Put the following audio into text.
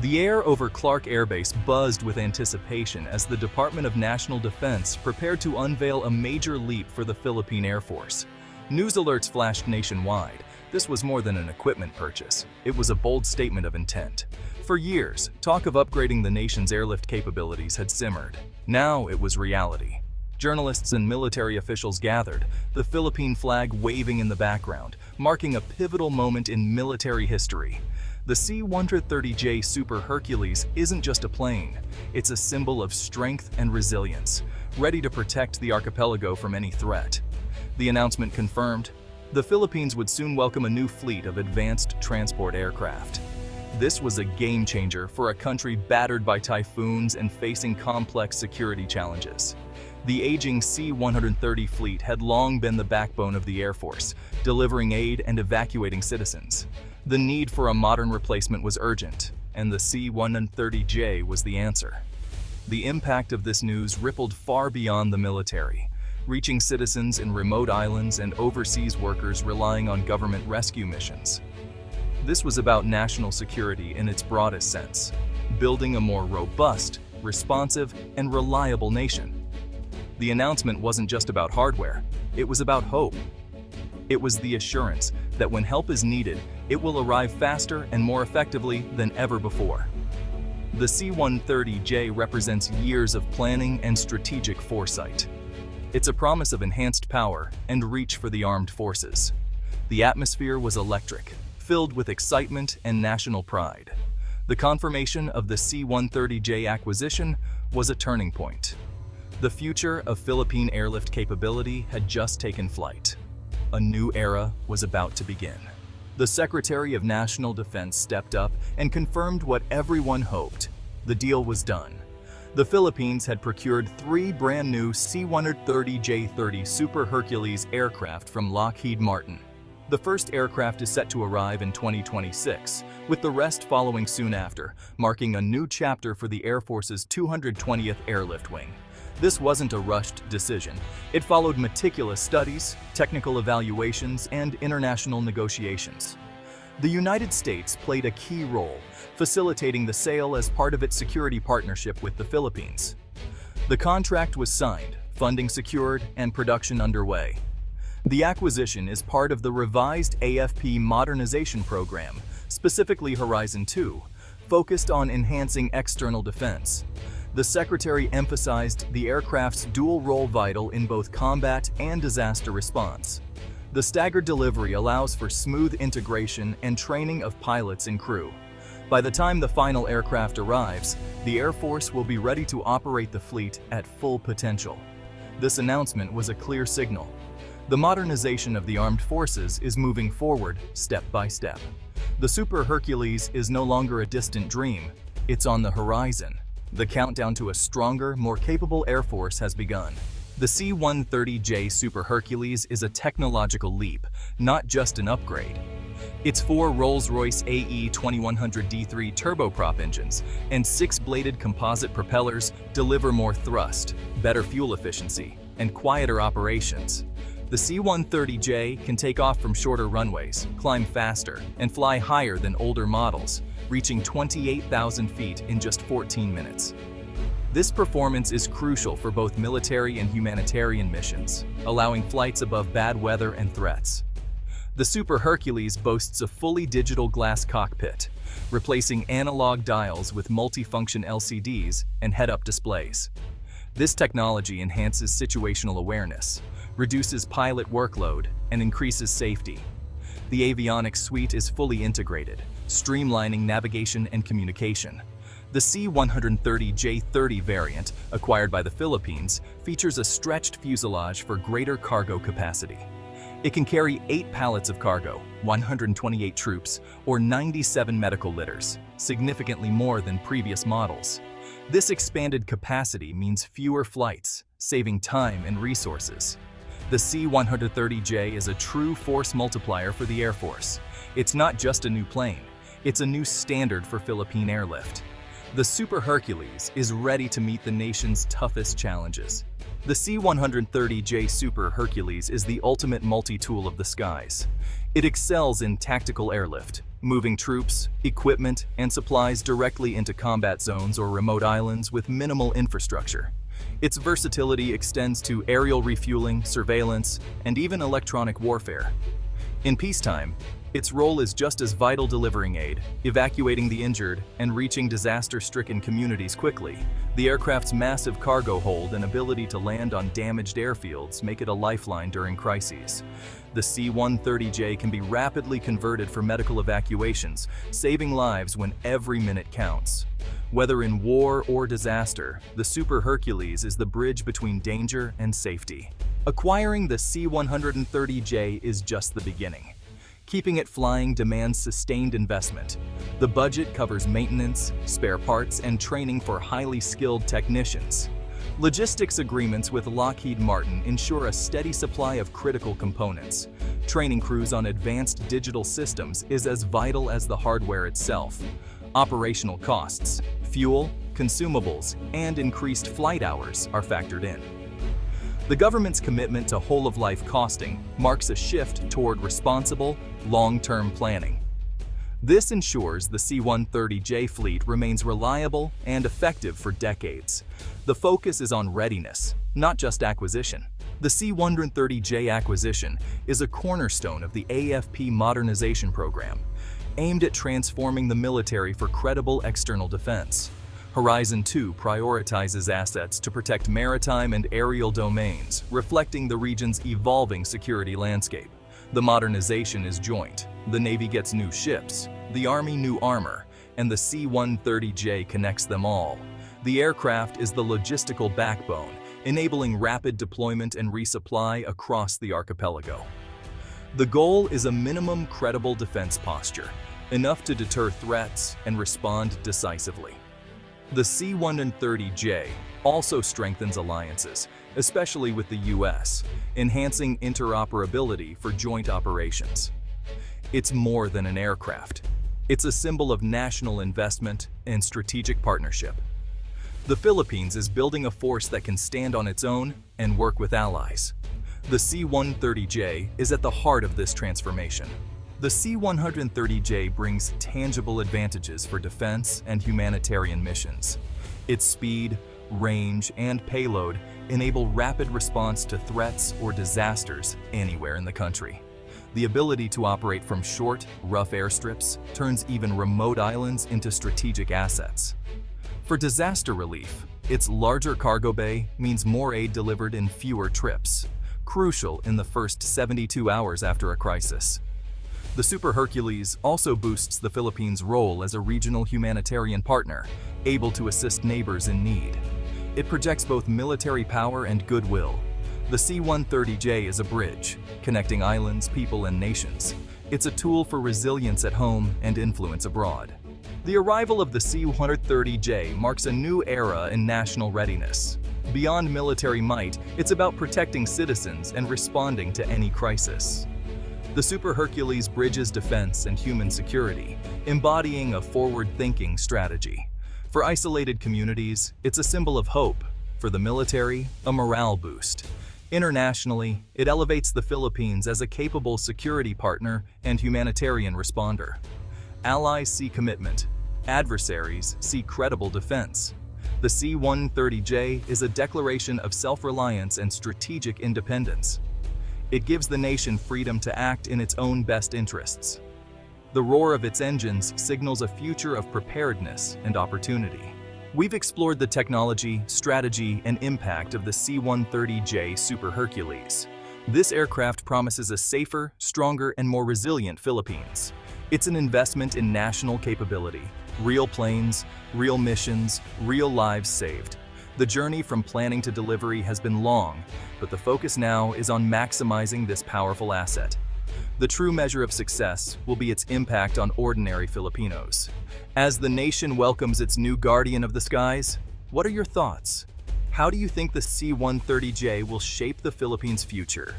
The air over Clark Air Base buzzed with anticipation as the Department of National Defense prepared to unveil a major leap for the Philippine Air Force. News alerts flashed nationwide. This was more than an equipment purchase. It was a bold statement of intent. For years, talk of upgrading the nation's airlift capabilities had simmered. Now it was reality. Journalists and military officials gathered, the Philippine flag waving in the background, marking a pivotal moment in military history. The C-130J Super Hercules isn't just a plane, it's a symbol of strength and resilience, ready to protect the archipelago from any threat. The announcement confirmed, the Philippines would soon welcome a new fleet of advanced transport aircraft. This was a game changer for a country battered by typhoons and facing complex security challenges. The aging C-130 fleet had long been the backbone of the Air Force, delivering aid and evacuating citizens. The need for a modern replacement was urgent, and the C-130J was the answer. The impact of this news rippled far beyond the military, reaching citizens in remote islands and overseas workers relying on government rescue missions. This was about national security in its broadest sense, building a more robust, responsive, and reliable nation. The announcement wasn't just about hardware, it was about hope. It was the assurance that when help is needed, it will arrive faster and more effectively than ever before. The C-130J represents years of planning and strategic foresight. It's a promise of enhanced power and reach for the armed forces. The atmosphere was electric, filled with excitement and national pride. The confirmation of the C-130J acquisition was a turning point. The future of Philippine airlift capability had just taken flight. A new era was about to begin. The Secretary of National Defense stepped up and confirmed what everyone hoped. The deal was done. The Philippines had procured 3 brand new C-130J Super Hercules aircraft from Lockheed Martin. The first aircraft is set to arrive in 2026, with the rest following soon after, marking a new chapter for the Air Force's 220th Airlift Wing. This wasn't a rushed decision. It followed meticulous studies, technical evaluations, and international negotiations. The United States played a key role, facilitating the sale as part of its security partnership with the Philippines. The contract was signed, funding secured, and production underway. The acquisition is part of the revised AFP Modernization program, specifically Horizon 2, focused on enhancing external defense. The Secretary emphasized the aircraft's dual role vital in both combat and disaster response. The staggered delivery allows for smooth integration and training of pilots and crew. By the time the final aircraft arrives, the Air Force will be ready to operate the fleet at full potential. This announcement was a clear signal. The modernization of the armed forces is moving forward step by step. The Super Hercules is no longer a distant dream, it's on the horizon. The countdown to a stronger, more capable Air Force has begun. The C-130J Super Hercules is a technological leap, not just an upgrade. Its 4 Rolls-Royce AE 2100D3 turboprop engines and 6-bladed composite propellers deliver more thrust, better fuel efficiency, and quieter operations. The C-130J can take off from shorter runways, climb faster, and fly higher than older models, reaching 28,000 feet in just 14 minutes. This performance is crucial for both military and humanitarian missions, allowing flights above bad weather and threats. The Super Hercules boasts a fully digital glass cockpit, replacing analog dials with multifunction LCDs and head-up displays. This technology enhances situational awareness, reduces pilot workload, and increases safety. The avionics suite is fully integrated, streamlining navigation and communication. The C-130J variant, acquired by the Philippines, features a stretched fuselage for greater cargo capacity. It can carry 8 pallets of cargo, 128 troops, or 97 medical litters, significantly more than previous models. This expanded capacity means fewer flights, saving time and resources. The C-130J is a true force multiplier for the Air Force. It's not just a new plane, it's a new standard for Philippine airlift. The Super Hercules is ready to meet the nation's toughest challenges. The C-130J Super Hercules is the ultimate multi-tool of the skies. It excels in tactical airlift, moving troops, equipment, and supplies directly into combat zones or remote islands with minimal infrastructure. Its versatility extends to aerial refueling, surveillance, and even electronic warfare. In peacetime, its role is just as vital, delivering aid, evacuating the injured, and reaching disaster-stricken communities quickly. The aircraft's massive cargo hold and ability to land on damaged airfields make it a lifeline during crises. The C-130J can be rapidly converted for medical evacuations, saving lives when every minute counts. Whether in war or disaster, the Super Hercules is the bridge between danger and safety. Acquiring the C-130J is just the beginning. Keeping it flying demands sustained investment. The budget covers maintenance, spare parts, and training for highly skilled technicians. Logistics agreements with Lockheed Martin ensure a steady supply of critical components. Training crews on advanced digital systems is as vital as the hardware itself. Operational costs, fuel, consumables, and increased flight hours are factored in. The government's commitment to whole-of-life costing marks a shift toward responsible, long-term planning. This ensures the C-130J fleet remains reliable and effective for decades. The focus is on readiness, not just acquisition. The C-130J acquisition is a cornerstone of the AFP Modernization program, aimed at transforming the military for credible external defense. Horizon 2 prioritizes assets to protect maritime and aerial domains, reflecting the region's evolving security landscape. The modernization is joint. The Navy gets new ships, the Army new armor, and the C-130J connects them all. The aircraft is the logistical backbone, enabling rapid deployment and resupply across the archipelago. The goal is a minimum credible defense posture, enough to deter threats and respond decisively. The C-130J also strengthens alliances, especially with the U.S., enhancing interoperability for joint operations. It's more than an aircraft. It's a symbol of national investment and strategic partnership. The Philippines is building a force that can stand on its own and work with allies. The C-130J is at the heart of this transformation. The C-130J brings tangible advantages for defense and humanitarian missions. Its speed, range, and payload enable rapid response to threats or disasters anywhere in the country. The ability to operate from short, rough airstrips turns even remote islands into strategic assets. For disaster relief, its larger cargo bay means more aid delivered in fewer trips, crucial in the first 72 hours after a crisis. The Super Hercules also boosts the Philippines' role as a regional humanitarian partner, able to assist neighbors in need. It projects both military power and goodwill. The C-130J is a bridge, connecting islands, people, and nations. It's a tool for resilience at home and influence abroad. The arrival of the C-130J marks a new era in national readiness. Beyond military might, it's about protecting citizens and responding to any crisis. The Super Hercules bridges defense and human security, embodying a forward-thinking strategy. For isolated communities, it's a symbol of hope. For the military, a morale boost. Internationally, it elevates the Philippines as a capable security partner and humanitarian responder. Allies see commitment. Adversaries see credible defense. The C-130J is a declaration of self-reliance and strategic independence. It gives the nation freedom to act in its own best interests. The roar of its engines signals a future of preparedness and opportunity. We've explored the technology, strategy, and impact of the C-130J Super Hercules. This aircraft promises a safer, stronger, and more resilient Philippines. It's an investment in national capability. Real planes, real missions, real lives saved. The journey from planning to delivery has been long, but the focus now is on maximizing this powerful asset. The true measure of success will be its impact on ordinary Filipinos. As the nation welcomes its new guardian of the skies, what are your thoughts? How do you think the C-130J will shape the Philippines' future?